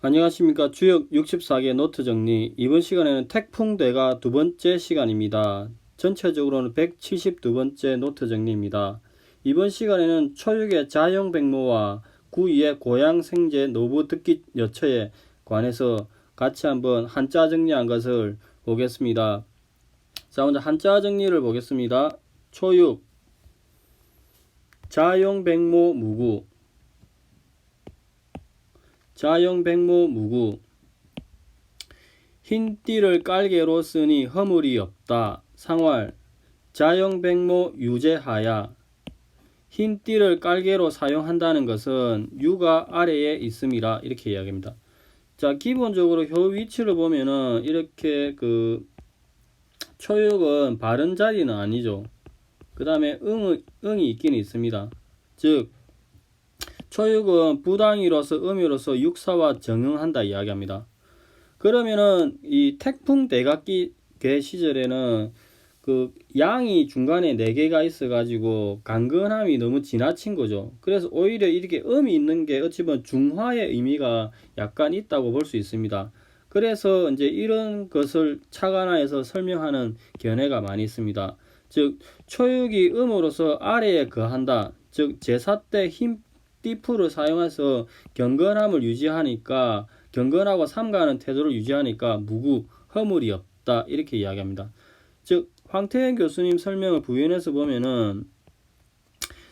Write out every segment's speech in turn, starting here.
안녕하십니까. 주역 64개 노트 정리. 이번 시간에는 태풍대가 두 번째 시간입니다. 전체적으로는 172번째 노트 정리입니다. 이번 시간에는 초육의 자용백모와 구2의 고양생제 노부 듣기 여처에 관해서 같이 한번 한자 정리한 것을 보겠습니다. 자, 먼저 한자 정리를 보겠습니다. 초육 자용백모 무구, 자용백모 무구. 흰띠를 깔개로 쓰니 허물이 없다. 상활 자용백모 유제하야. 흰띠를 깔개로 사용한다는 것은 유가 아래에 있음이라 이렇게 이야기합니다. 자, 기본적으로 효 위치를 보면은 이렇게 초육은 바른 자리는 아니죠. 그 다음에 응이 있긴 있습니다. 즉 초육은 부당이로서 음이로서 육사와 정응한다 이야기합니다. 그러면은 이 태풍 대각기 개 시절에는 양이 중간에 4개가 있어 가지고 강건함이 너무 지나친 거죠. 그래서 오히려 이렇게 음이 있는 게 어찌 보면 중화의 의미가 약간 있다고 볼 수 있습니다. 그래서 이제 이런 것을 착안해서 설명하는 견해가 많이 있습니다. 즉 초육이 음으로서 아래에 거한다. 즉 제사 때 흰 띠풀을 사용해서 경건함을 유지하니까, 경건하고 삼가하는 태도를 유지하니까 무구, 허물이 없다 이렇게 이야기합니다. 즉 황태현 교수님 설명을 부연해서 보면은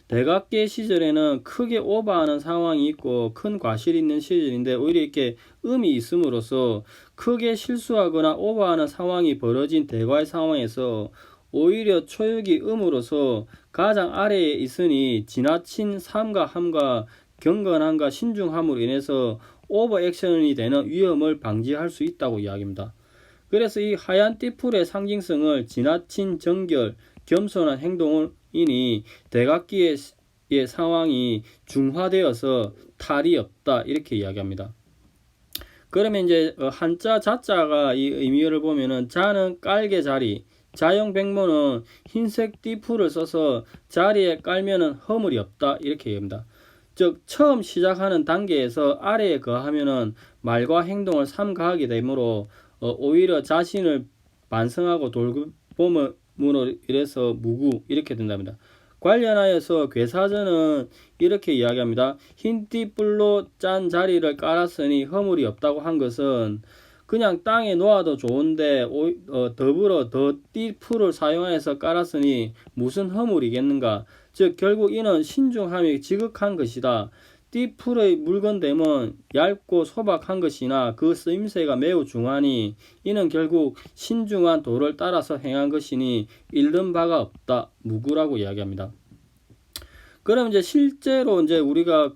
대각계 시절에는 크게 오버하는 상황이 있고 큰 과실이 있는 시절인데, 오히려 이렇게 음이 있음으로써 크게 실수하거나 오버하는 상황이 벌어진 대과의 상황에서 오히려 초육이 음으로써 가장 아래에 있으니 지나친 삼가 함과 경건함과 신중함으로 인해서 오버 액션이 되는 위험을 방지할 수 있다고 이야기합니다. 그래서 이 하얀 띠풀의 상징성을 지나친 정결, 겸손한 행동이니 대각기의 상황이 중화되어서 탈이 없다 이렇게 이야기합니다. 그러면 이제 한자 자자가 이 의미를 보면은 자는 깔개 자리, 자용백모는 흰색 띠풀을 써서 자리에 깔면은 허물이 없다 이렇게 얘기합니다. 즉 처음 시작하는 단계에서 아래에 거하면은 말과 행동을 삼가하게 되므로 오히려 자신을 반성하고 돌봄으로 이래서 무구 이렇게 된답니다. 관련하여서 괴사전은 이렇게 이야기합니다. 흰띠뿔로 짠 자리를 깔았으니 허물이 없다고 한 것은 그냥 땅에 놓아도 좋은데 더불어 더 띠풀을 사용해서 깔았으니 무슨 허물이겠는가. 즉 결국 이는 신중함이 지극한 것이다. 띠풀의 물건됨은 얇고 소박한 것이나 그 쓰임새가 매우 중하니 이는 결국 신중한 도를 따라서 행한 것이니 잃는 바가 없다. 무구라고 이야기합니다. 그럼 이제 실제로 이제 우리가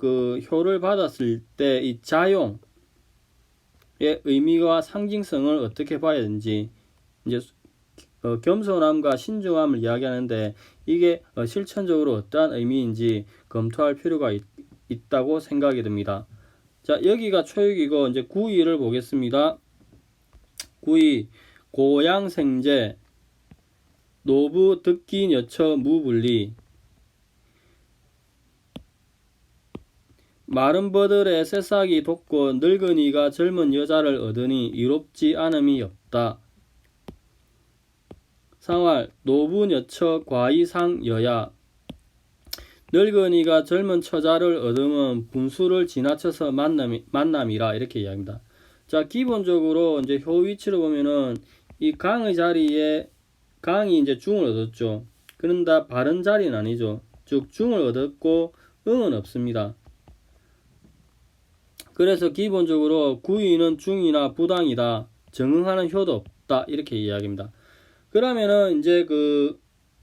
효를 받았을 때 이 자용의 의미와 상징성을 어떻게 봐야 되는지, 이제 겸손함과 신중함을 이야기하는데 이게 실천적으로 어떠한 의미인지 검토할 필요가 있다고 생각이 듭니다. 자, 여기가 초육이고 이제 구2를 보겠습니다. 구2 고양생제 노부 듣기 여처 무분리. 마른 버들의 새싹이 돋고 늙은이가 젊은 여자를 얻으니 이롭지 않음이 없다. 상활 노부 여처 과이상 여야. 늙은이가 젊은 처자를 얻으면 분수를 지나쳐서 만남이라 이렇게 이야기합니다. 자, 기본적으로 이제 효 위치를 보면은 이 강의 자리에 강이 이제 중을 얻었죠. 그런데 바른 자리는 아니죠. 즉 중을 얻었고 응은 없습니다. 그래서 기본적으로 구이는 중이나 부당이다. 정응하는 효도 없다. 이렇게 이야기합니다. 그러면은 이제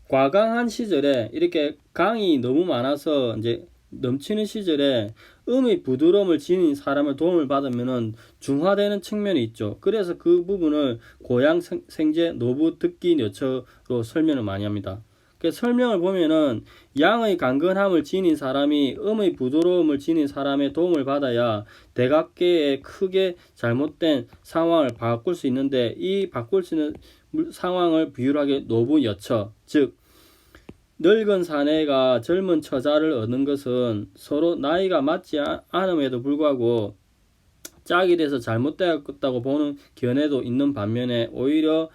과강한 시절에 이렇게 강이 너무 많아서 이제 넘치는 시절에 음의 부드러움을 지닌 사람의 도움을 받으면은 중화되는 측면이 있죠. 그래서 그 부분을 고양생제 노부 듣기 여처로 설명을 많이 합니다. 설명을 보면은 양의 강건함을 지닌 사람이 음의 부드러움을 지닌 사람의 도움을 받아야 대각계의 크게 잘못된 상황을 바꿀 수 있는데, 이 바꿀 수 있는 상황을 비유하게 노부 여처, 즉 늙은 사내가 젊은 처자를 얻는 것은 서로 나이가 맞지 않음에도 불구하고 짝이 돼서 잘못되었다고 보는 견해도 있는 반면에 오히려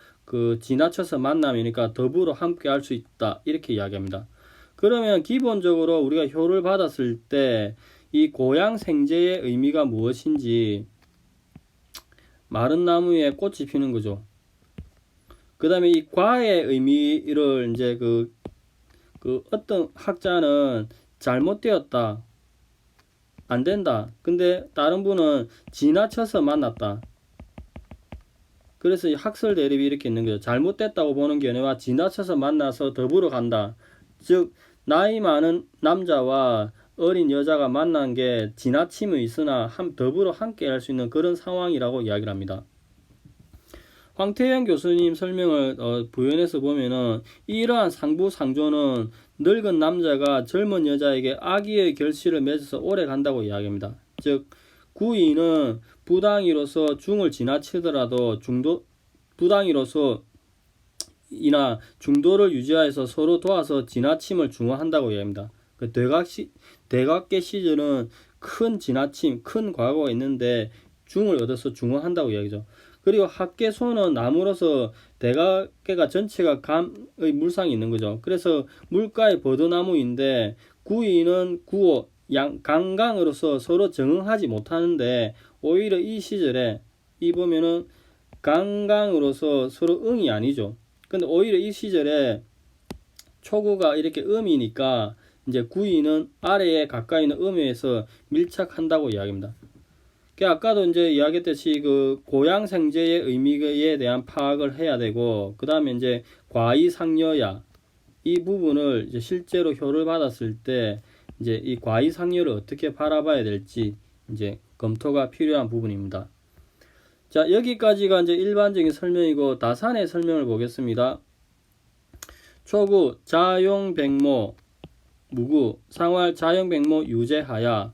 지나쳐서 만남이니까 더불어 함께 할 수 있다 이렇게 이야기합니다. 그러면 기본적으로 우리가 효를 받았을 때 이 고양생제의 의미가 무엇인지, 마른 나무에 꽃이 피는 거죠. 그 다음에 이 과의 의미를 이제 어떤 학자는 잘못되었다, 안 된다. 근데 다른 분은 지나쳐서 만났다. 그래서 이 학설 대립이 이렇게 있는 거죠. 잘못됐다고 보는 견해와 지나쳐서 만나서 더불어 간다. 즉 나이 많은 남자와 어린 여자가 만난 게 지나침은 있으나 더불어 함께 할 수 있는 그런 상황이라고 이야기를 합니다. 황태영 교수님 설명을 부연해서 보면은 이러한 상부상조는 늙은 남자가 젊은 여자에게 아기의 결실을 맺어서 오래 간다고 이야기합니다. 즉 구이는 부당이로서 중을 지나치더라도 부당이로서 이나 중도를 유지하여서 서로 도와서 지나침을 중화한다고 이야기합니다. 대각계 시절은 큰 지나침, 큰 과거가 있는데 중을 얻어서 중화한다고 이야기죠. 그리고 학계소는 나무로서 대각계가 전체가 감의 물상이 있는 거죠. 그래서 물가의 버드나무인데 구이는 구호, 강강으로서 서로 정응하지 못하는데 오히려 이 시절에 이 보면은 강강으로서 서로 응이 아니죠. 근데 오히려 이 시절에 초구가 이렇게 음이니까 이제 구이는 아래에 가까이 있는 음에서 밀착한다고 이야기합니다. 아까도 이제 이야기했듯이 고양생제의 의미에 대한 파악을 해야 되고, 그 다음에 이제 과이상여야 이 부분을 이제 실제로 효를 받았을 때 이제 이 과이상여를 어떻게 바라봐야 될지 이제 검토가 필요한 부분입니다. 자, 여기까지가 이제 일반적인 설명이고 다산의 설명을 보겠습니다. 초구 자용백모 무구 상활 자용백모 유제하야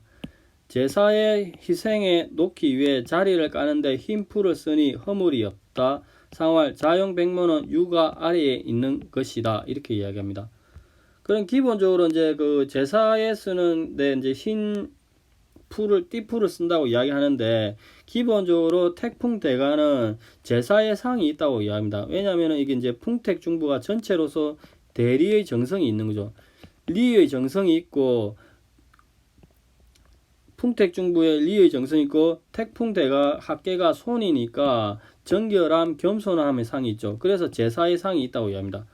제사의 희생에 놓기 위해 자리를 까는데 흰 풀을 쓰니 허물이 없다. 상활 자용백모는 유가 아래에 있는 것이다. 이렇게 이야기합니다. 그럼 기본적으로 이제 제사에 쓰는데 이제 흰 풀을 띠풀을 쓴다고 이야기하는데 기본적으로 택풍대가는 제사의 상이 있다고 이야기합니다. 왜냐하면 이게 이제 풍택중부가 전체로서 대리의 정성이 있는 거죠. 리의 정성이 있고 풍택중부에 리의 정성이 있고 택풍대가 학계가 손이니까 정결함 겸손함의 상이 있죠. 그래서 제사의 상이 있다고 이야기합니다.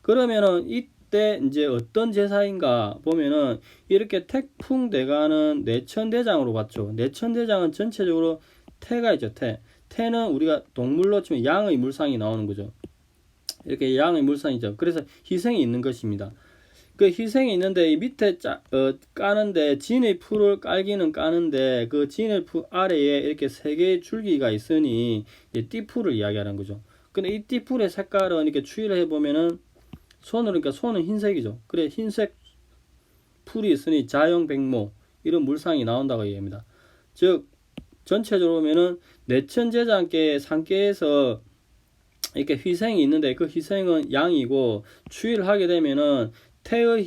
그러면은 이때 이제 어떤 제사인가 보면은 이렇게 택풍대가는 내천대장으로 봤죠. 내천대장은 전체적으로 태가 있죠. 태는 우리가 동물로 치면 양의 물상이 나오는 거죠. 이렇게 양의 물상이죠. 그래서 희생이 있는 것입니다. 그 희생이 있는데 이 밑에 까는데 진의 풀을 깔기는 까는데 그 진의 풀 아래에 이렇게 세 개의 줄기가 있으니 띠풀을 이야기하는 거죠. 근데 이 띠풀의 색깔은 이렇게 추리를 해보면은 그러니까 손은 흰색이죠. 그래 흰색 풀이 있으니 자용백모 이런 물상이 나온다고 얘기합니다. 즉 전체적으로 보면은 내천제장계 상계에서 이렇게 희생이 있는데 그 희생은 양이고 추위를 하게 되면은 태의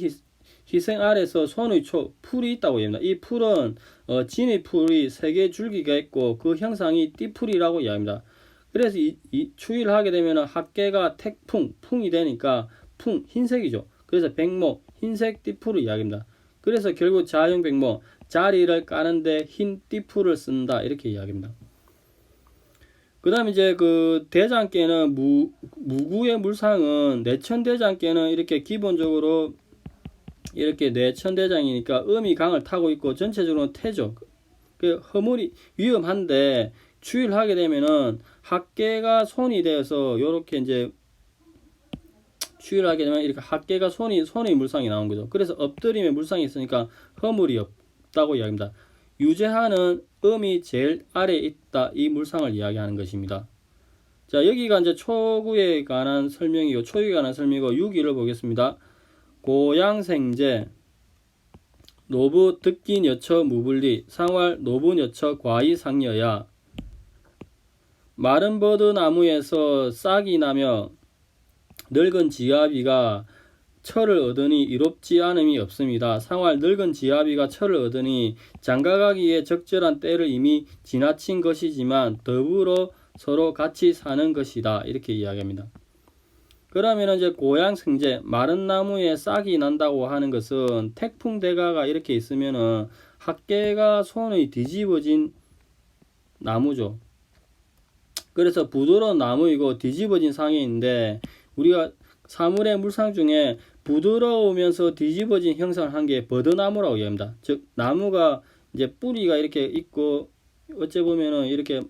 희생 아래서 손의 풀이 있다고 합니다. 이 풀은 진의 풀이 세 개의 줄기가 있고 그 형상이 띠풀이라고 이야기합니다. 그래서 이 추위를 하게 되면 학계가 풍이 되니까 흰색이죠. 그래서 백모 흰색 띠풀을 이야기합니다. 그래서 결국 자용백모 자리를 까는데 흰 띠풀을 쓴다 이렇게 이야기합니다. 그 다음에 이제 대장계는 무구의 물상은 내천대장계는 이렇게 기본적으로 이렇게 내천대장이니까 음이 강을 타고 있고 전체적으로 태죠. 허물이 위험한데 추위를 하게 되면은 학계가 손이 되어서 요렇게 이제 추위를 하게 되면 이렇게 학계가 손의 물상이 나온 거죠. 그래서 엎드림의 물상이 있으니까 허물이 없다고 이야기합니다. 유제하는 음이 제일 아래에 있다. 이 물상을 이야기하는 것입니다. 자, 여기가 이제 초구에 관한 설명이고 초유에 관한 설명이고 6위를 보겠습니다. 고양생제 노부 듣긴 여처 무불리 상활 노분 여처 과이상여야 마른 버드 나무에서 싹이 나며 늙은 지아비가 철을 얻으니 이롭지 않음이 없습니다. 상활 늙은 지아비가 철을 얻으니 장가가기에 적절한 때를 이미 지나친 것이지만 더불어 서로 같이 사는 것이다. 이렇게 이야기합니다. 그러면 이제 고향생제, 마른 나무에 싹이 난다고 하는 것은 태풍대가가 이렇게 있으면은 학계가 손의 뒤집어진 나무죠. 그래서 부드러운 나무이고 뒤집어진 상에 있는데, 우리가 사물의 물상 중에 부드러우면서 뒤집어진 형상을 한 게 버드나무라고 이야기합니다. 즉 나무가 이제 뿌리가 이렇게 있고 어째 보면은 이렇게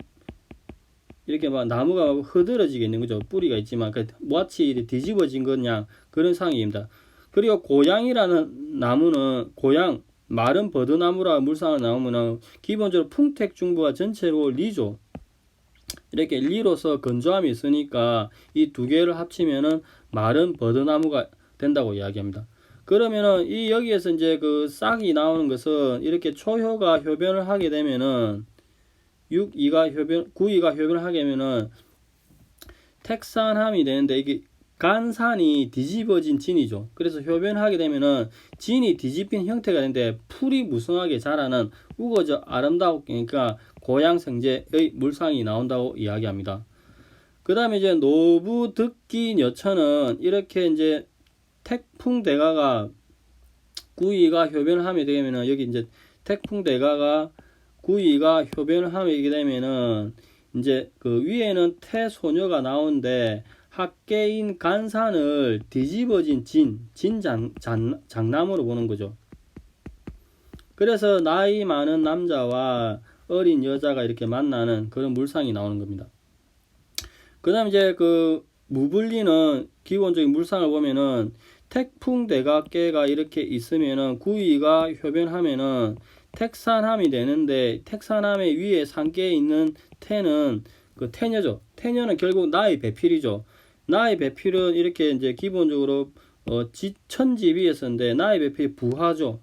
막 나무가 흐드러지게 있는 거죠. 뿌리가 있지만 마치 뒤집어진 거냐 그런 상입니다. 그리고 고양이라는 나무는 고양 마른 버드나무라 물상을 나오면은 기본적으로 풍택중부가 전체로 리죠. 이렇게 리로서 건조함이 있으니까 이 두 개를 합치면은 마른 버드나무가 된다고 이야기합니다. 그러면은 이 여기에서 이제 그 싹이 나오는 것은 이렇게 초효가 효변을 하게 되면은 9이가 효변을 하게 되면은 택산함이 되는데, 이게 간산이 뒤집어진 진이죠. 그래서 효변하게 되면은 진이 뒤집힌 형태가 되는데 풀이 무성하게 자라는 우거져 아름다우니까 그러니까 고향생제의 물상이 나온다고 이야기합니다. 그 다음에 이제 노부득기 여천은 이렇게 이제 태풍대가가 구이가 효변을 하게 되면은 여기 이제 태풍대가가 구이가 효변을 하게 되면은 이제 그 위에는 태소녀가 나오는데 학계인 간산을 뒤집어진 장남으로 보는 거죠. 그래서 나이 많은 남자와 어린 여자가 이렇게 만나는 그런 물상이 나오는 겁니다. 그 다음 이제 그 무불리는 기본적인 물상을 보면은 태풍대각계가 이렇게 있으면은 구이가 효변하면은 택산함이 되는데, 택산함의 위에 상계에 있는 태는 그 태녀죠. 태녀는 결국 나의 배필이죠. 나의 배필은 이렇게 이제 기본적으로 천지비에서인데 나의 배필이 부하죠.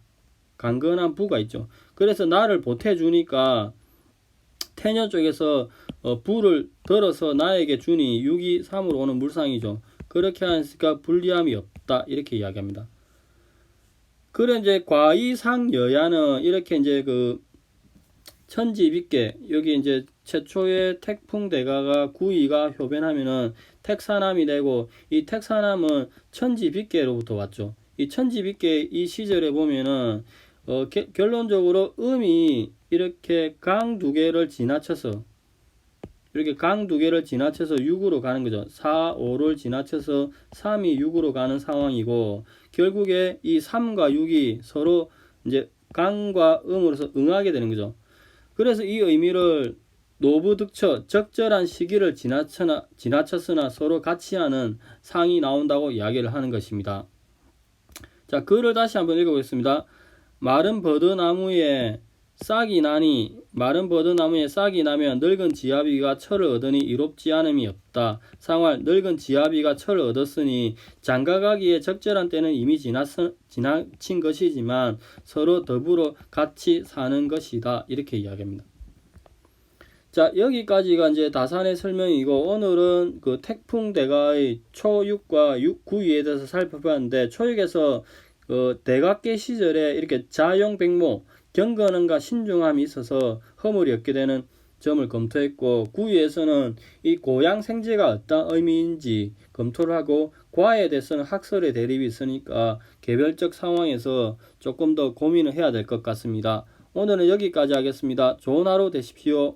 강건한 부가 있죠. 그래서 나를 보태주니까 태녀 쪽에서 부를 들어서 나에게 주니 6이 3으로 오는 물상이죠. 그렇게 하니까 불리함이 없다 이렇게 이야기합니다. 그래 이제 과이상여야는 이렇게 이제 그 천지빗계 여기 이제 최초의 태풍대가가 구이가 효변하면은 택산함이 되고, 이 택산함은 천지빗계로부터 왔죠. 이 천지빗계 이 시절에 보면은 결론적으로 음이 이렇게 강 두 개를 지나쳐서 이렇게 강 두 개를 지나쳐서 6으로 가는 거죠. 4, 5를 지나쳐서 3이 6으로 가는 상황이고, 결국에 이 3과 6이 서로 이제 강과 음으로서 응하게 되는 거죠. 그래서 이 의미를 노부득처 적절한 시기를 지나쳤으나 서로 같이 하는 상이 나온다고 이야기를 하는 것입니다. 자, 글을 다시 한번 읽어보겠습니다. 마른 버드나무에 싹이 나니, 마른 버드나무에 싹이 나면 늙은 지아비가 철을 얻으니 이롭지 않음이 없다. 상활 늙은 지아비가 철을 얻었으니 장가가기에 적절한 때는 이미 지나친 것이지만 서로 더불어 같이 사는 것이다. 이렇게 이야기합니다. 자, 여기까지가 이제 다산의 설명이고, 오늘은 그 태풍대가의 초6과 9위에 대해서 살펴봤는데, 초6에서 대각계 시절에 이렇게 자용백모 경건함과 신중함이 있어서 허물이 없게 되는 점을 검토했고, 9위에서는 이 고향생제가 어떤 의미인지 검토를 하고, 과에 대해서는 학설의 대립이 있으니까 개별적 상황에서 조금 더 고민을 해야 될 것 같습니다. 오늘은 여기까지 하겠습니다. 좋은 하루 되십시오.